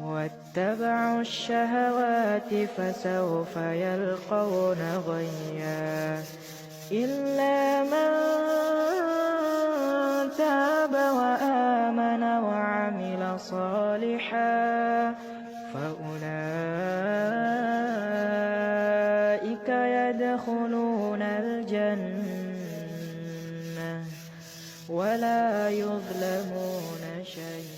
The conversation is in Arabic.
واتبعوا الشهوات فسوف يلقون غيا إلا من تاب وآمن وعمل صالحا فأولئك يدخلون الجنة ولا يظلمون شيئا.